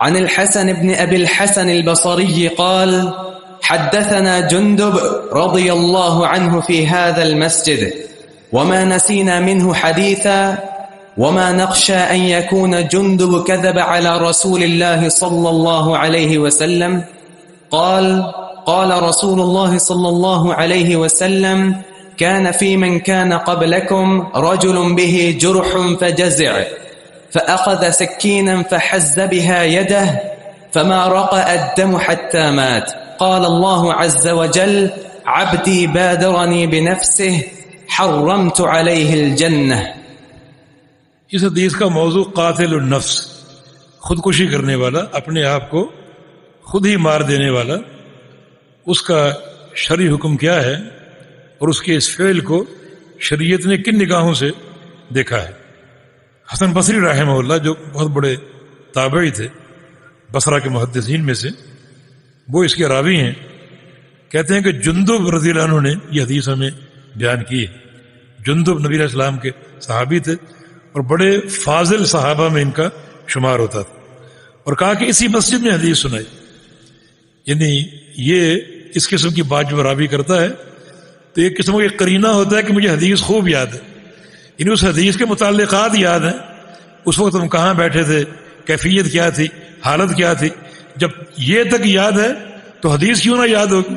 عن الحسن بن أبي الحسن البصري قال حدثنا جندب رضي الله عنه في هذا المسجد وما نسينا منه حديثا وما نخشى أن يكون جندب كذب على رسول الله صلى الله عليه وسلم قال رسول الله صلى الله عليه وسلم كان في من كان قبلكم رجل به جرح فجزع فأخذ سكينا فحز بها يده فما رقأ الدم حتى مات قال الله عز وجل عبدي بادرني بنفسه حرمت عليه الجنة. اس حدیث کا موضوع قاتل النفس، خودکشی کرنے والا، اپنے آپ کو خود ہی مار دینے والا، اس کا شرعی حکم کیا ہے اور اس کے اس فعل کو شریعت نے کن نگاہوں سے دیکھا ہے. حسن بصری رحمہ اللہ جو بہت بڑے تابعی تھے، بصرہ کے محدثین میں سے، وہ اس کے راوی ہیں. کہتے ہیں کہ جندب رضی اللہ عنہ نے یہ حدیث ہمیں بیان کی ہے. جندب نبی علیہ السلام کے صحابی تھے اور بڑے فاضل صحابہ میں ان کا شمار ہوتا تھا، اور کہا کہ اسی مسجد میں حدیث سنائی. یعنی یہ اس قسم کی بات جو راوی کرتا ہے تو ایک قسم کا ایک قرینہ ہوتا ہے کہ مجھے حدیث خوب یاد ہے، یعنی اس حدیث کے متعلقات یاد ہیں، اس وقت ہم کہاں بیٹھے تھے، کیفیت کیا تھی، حالت کیا تھی. جب یہ تک یاد ہے تو حدیث کیوں نہ یاد ہوگی.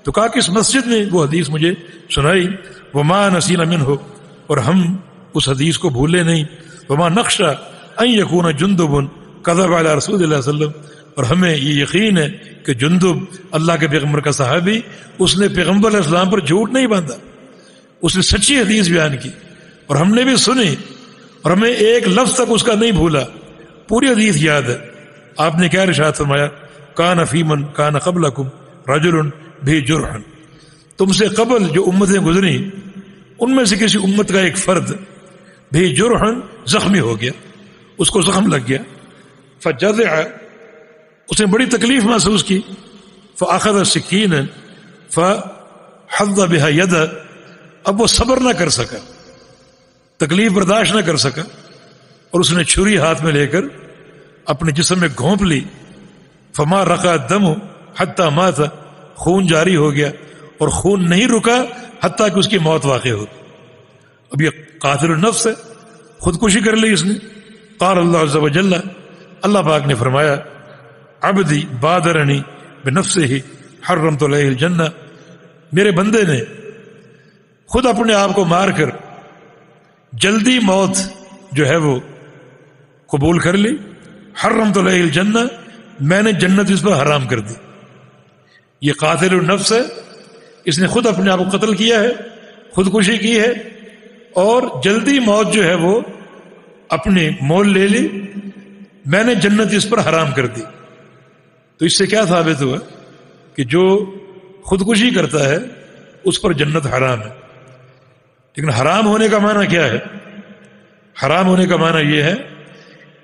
تو کہا کہ اس مسجد میں وہ حدیث مجھے سنائی. وما نسینا منہ، اور ہم اس حدیث کو بھولے نہیں. وما نخشى ان یکون جندب کذب علی رسول اللہ صلی اللہ علیہ وسلم، اور ہمیں یہ یقین ہے کہ جندب اللہ کے پیغمبر کا صحابی، اس نے پیغمبر علیہ السلام پر جھوٹ نہیں باندھا، اس نے سچی حدیث بیان کی اور ہم نے بھی سنی اور ہمیں ایک لفظ تک اس کا نہیں بھولا، پوری حدیث یاد ہے. آپ نے کیا ارشاد فرمایا؟ کان فی من کان قبلکم رجل بھی جرح، تم سے قبل جو امتیں گزری ان میں سے کسی امت کا ایک فرد بھی جرح، زخمی ہو گیا، اس کو زخم لگ گیا. فجزع، اس نے بڑی تکلیف محسوس کی. فاخذ سکینا فحض بها يده، اب وہ صبر نہ کر سکا، تکلیف برداشت نہ کر سکا، اور اس نے چھری ہاتھ میں لے کر اپنے جسم میں گھونپ لی. فما رقى الدم حتى مات، خون جاری ہو گیا اور خون نہیں رکا حتیٰ کہ اس کی موت واقع ہو. اب یہ قاتل النفس ہے، خودکشی کر لی اس نے. قال اللہ عز وجل، اللہ پاک نے فرمایا عبدی بادرنی بنفسہ حرمت علیہ الجنہ، میرے بندے نے خود اپنے آپ کو مار کر جلدی موت جو ہے وہ قبول کر لی. حرمت علیہ الجنہ، میں نے جنت اس پر حرام کر دی. یہ قاتل النفس ہے، اس نے خود اپنے آپ کو قتل کیا ہے، خودکشی کی ہے اور جلدی موت جو ہے وہ اپنی مول لے لی. میں نے جنت اس پر حرام کر دی. تو اس سے کیا ثابت ہوا کہ جو خودکشی کرتا ہے اس پر جنت حرام ہے. لیکن حرام ہونے کا معنی کیا ہے؟ حرام ہونے کا معنی یہ ہے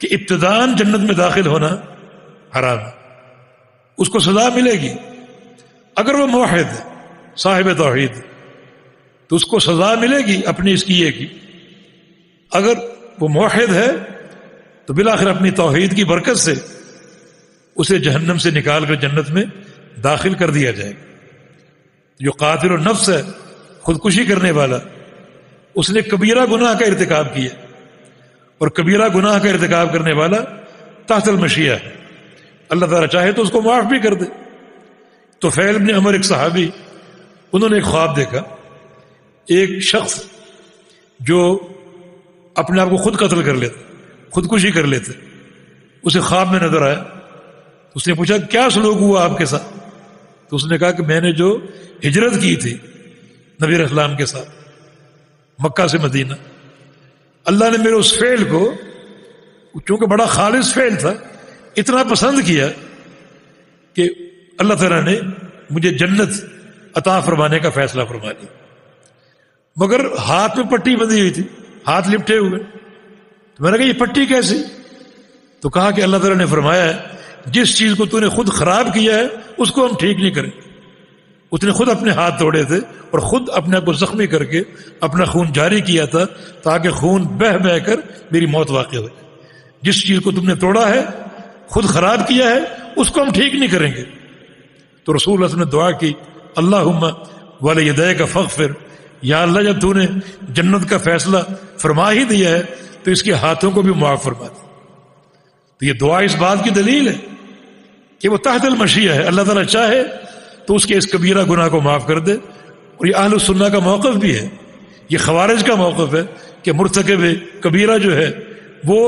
کہ ابتداءً جنت میں داخل ہونا حرام ہے، اس کو سزا ملے گی. اگر وہ موحد ہے، صاحب توحید، تو اس کو سزا ملے گی اپنی اس کیے کی. اگر وہ موحد ہے تو بالآخر اپنی توحید کی برکت سے اسے جہنم سے نکال کر جنت میں داخل کر دیا جائے گا. جو قاتل النفس ہے، خودکشی کرنے والا، اس نے کبیرہ گناہ کا ارتکاب کیا، اور کبیرہ گناہ کا ارتکاب کرنے والا تحت المشیہ ہے، اللہ تعالیٰ چاہے تو اس کو معاف بھی کر دے. تو فیل بن عمر ایک صحابی، انہوں نے ایک خواب دیکھا، ایک شخص جو اپنے آپ کو خود قتل کر لیتا، خودکشی کر لیتے، اسے خواب میں نظر آیا. اس نے پوچھا کیا سلوک ہوا آپ کے ساتھ؟ تو اس نے کہا کہ میں نے جو ہجرت کی تھی نبی علیہ السلام کے ساتھ مکہ سے مدینہ، اللہ نے میرے اس فعل کو، چونکہ بڑا خالص فعل تھا، اتنا پسند کیا کہ اللہ تعالیٰ نے مجھے جنت عطا فرمانے کا فیصلہ فرما لیا. مگر ہاتھ میں پٹی بندھی ہوئی تھی، ہاتھ لپٹے ہوئے. تو میں نے کہا یہ پٹی کیسی؟ تو کہا کہ اللہ تعالیٰ نے فرمایا ہے جس چیز کو تو نے خود خراب کیا ہے اس کو ہم ٹھیک نہیں کریں. اس نے خود اپنے ہاتھ توڑے تھے اور خود اپنے آپ کو زخمی کر کے اپنا خون جاری کیا تھا تاکہ خون بہہ بہہ کر میری موت واقع ہو. جس چیز کو تم نے توڑا ہے خود خراب کیا ہے اس کو ہم ٹھیک نہیں کریں گے. تو رسول اللہ صلی اللہ علیہ وسلم نے دعا کی اللہم ولیدیک فاغفر، یا اللہ جب تو نے جنت کا فیصلہ فرما ہی دیا ہے تو اس کے ہاتھوں کو بھی معاف فرما دے. تو یہ دعا اس بات کی دلیل ہے کہ وہ تحت المشیہ ہے، اللہ تعالیٰ چاہے تو اس کے اس کبیرہ گناہ کو معاف کر دے. اور یہ اہل السنہ کا موقف بھی ہے، یہ خوارج کا موقف ہے کہ مرتکب کبیرہ جو ہے وہ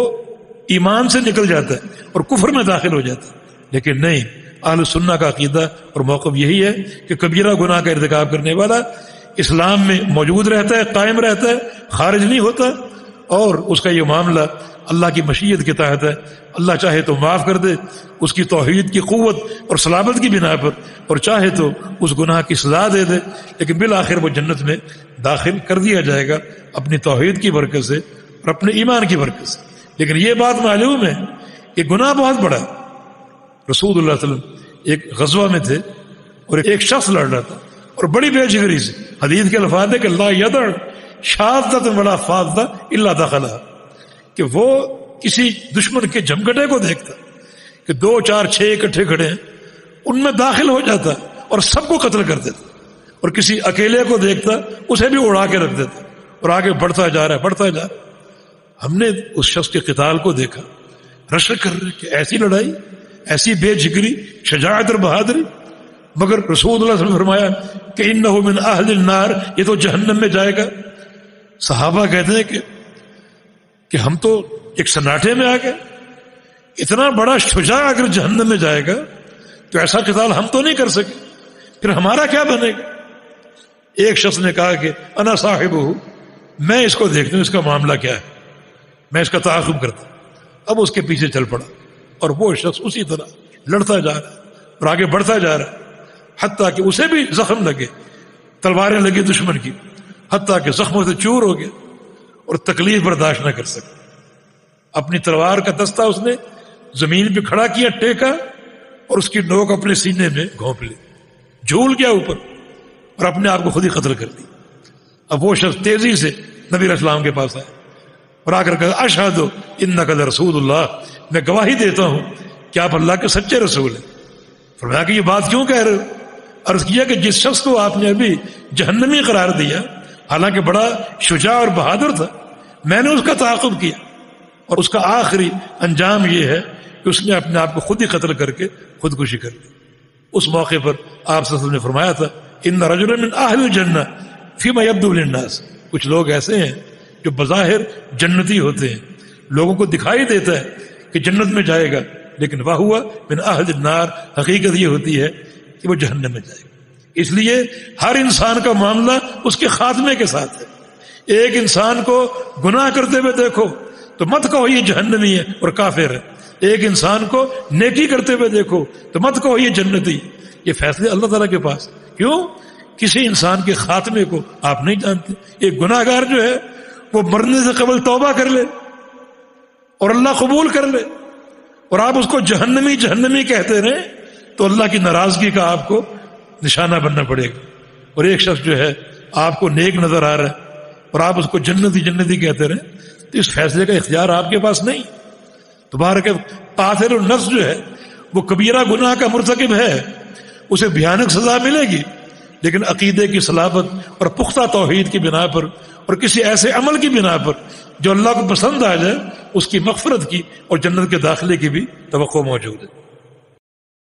ایمان سے نکل جاتا ہے اور کفر میں داخل ہو جاتا ہے. لیکن نہیں، اہل السنہ کا عقیدہ اور موقف یہی ہے کہ کبیرہ گناہ کا ارتکاب کرنے والا اسلام میں موجود رہتا ہے، قائم رہتا ہے، خارج نہیں ہوتا، اور اس کا یہ معاملہ اللہ کی مشیت کے تحت ہے. اللہ چاہے تو معاف کر دے اس کی توحید کی قوت اور صلابت کی بنا پر، اور چاہے تو اس گناہ کی سزا دے دے، لیکن بالآخر وہ جنت میں داخل کر دیا جائے گا اپنی توحید کی برکت سے اور اپنے ایمان کی برکت سے. لیکن یہ بات معلوم ہے کہ گناہ بہت بڑا ہے. رسول اللہ صلی اللہ علیہ وسلم ایک غزوہ میں تھے اور ایک شخص لڑ رہا تھا اور بڑی بے جگری سے، حدیث کے الفاظ ہے کہ لا یدع شاذۃ ولا فاذۃ الا دخلها، کہ وہ کسی دشمن کے جمگٹے کو دیکھتا کہ 2 4 6 اکٹھے کھڑے ہیں، ان میں داخل ہو جاتا اور سب کو قتل کر دیتا، اور کسی اکیلے کو دیکھتا اسے بھی اڑا کے رکھ دیتا اور آگے بڑھتا جا رہا ہے بڑھتا جا رہا ہے. ہم نے اس شخص کے قتال کو دیکھا، رشک کر رہے کہ ایسی لڑائی، ایسی بے جگری، شجاعت اور بہادری. مگر رسول اللہ صلی اللہ علیہ وسلم نے فرمایا کہ انہ من اہل النار، یہ تو جہنم میں جائے گا. صحابہ کہتے ہیں کہ ہم تو ایک سناٹے میں آ گئے، اتنا بڑا شجاع اگر جہنم میں جائے گا تو ایسا قتال ہم تو نہیں کر سکے، پھر ہمارا کیا بنے گا. ایک شخص نے کہا کہ انا صاحب ہوں، میں اس کو دیکھتا ہوں اس کا معاملہ کیا ہے، میں اس کا تعاقب کرتا. اب اس کے پیچھے چل پڑا اور وہ شخص اسی طرح لڑتا جا رہا ہے اور آگے بڑھتا جا رہا ہے، حتیٰ کہ اسے بھی زخم لگے، تلواریں لگی دشمن کی، حتیٰ کہ زخموں سے چور ہو گیا اور تکلیف برداشت نہ کر سکا. اپنی تلوار کا دستہ اس نے زمین پہ کھڑا کیا، ٹیکا، اور اس کی نوک اپنے سینے میں گھونپ لی، جھول گیا اوپر اور اپنے آپ کو خود ہی قتل کر دی. اب وہ شخص تیزی سے نبی علیہ السلام کے پاس آیا اور آ کر کہا اشہد انک لرسول اللہ، میں گواہی دیتا ہوں کہ آپ اللہ کے سچے رسول ہیں. فرمایا کہ یہ بات کیوں کہہ رہے ہو؟ عرض کیا کہ جس شخص کو آپ نے ابھی جہنمی قرار دیا، حالانکہ بڑا شجاع اور بہادر تھا، میں نے اس کا تعاقب کیا اور اس کا آخری انجام یہ ہے کہ اس نے اپنے آپ کو خود ہی قتل کر کے خودکشی کر لی. اس موقع پر آپ صلی اللہ علیہ وسلم نے فرمایا تھا ان رجلا من اہل الجنہ فیما یبدو للناس، کچھ لوگ ایسے ہیں جو بظاہر جنتی ہوتے ہیں، لوگوں کو دکھائی دیتا ہے کہ جنت میں جائے گا، لیکن وہو من اہل النار، حقیقت یہ ہوتی ہے کہ وہ جہنم میں جائے گا. اس لیے ہر انسان کا معاملہ اس کے خاتمے کے ساتھ ہے. ایک انسان کو گناہ کرتے ہوئے دیکھو تو مت کہو یہ جہنمی ہے اور کافر ہے، ایک انسان کو نیکی کرتے ہوئے دیکھو تو مت کہو یہ جنتی. یہ فیصلے اللہ تعالیٰ کے پاس. کیوں؟ کسی انسان کے خاتمے کو آپ نہیں جانتے. ایک گناہ گار جو ہے وہ مرنے سے قبل توبہ کر لے اور اللہ قبول کر لے اور آپ اس کو جہنمی جہنمی کہتے رہیں تو اللہ کی ناراضگی کا آپ کو نشانہ بننا پڑے گا. اور ایک شخص جو ہے آپ کو نیک نظر آ رہا ہے اور آپ اس کو جنتی جنتی کہتے رہیں تو اس فیصلے کا اختیار آپ کے پاس نہیں. دوبارہ کہ قاتل النفس جو ہے وہ کبیرہ گناہ کا مرتکب ہے، اسے بھیانک سزا ملے گی، لیکن عقیدے کی صلابت اور پختہ توحید کی بنا پر اور کسی ایسے عمل کی بنا پر جو اللہ کو پسند آ جائے، اس کی مغفرت کی اور جنت کے داخلے کی بھی توقع موجود ہے.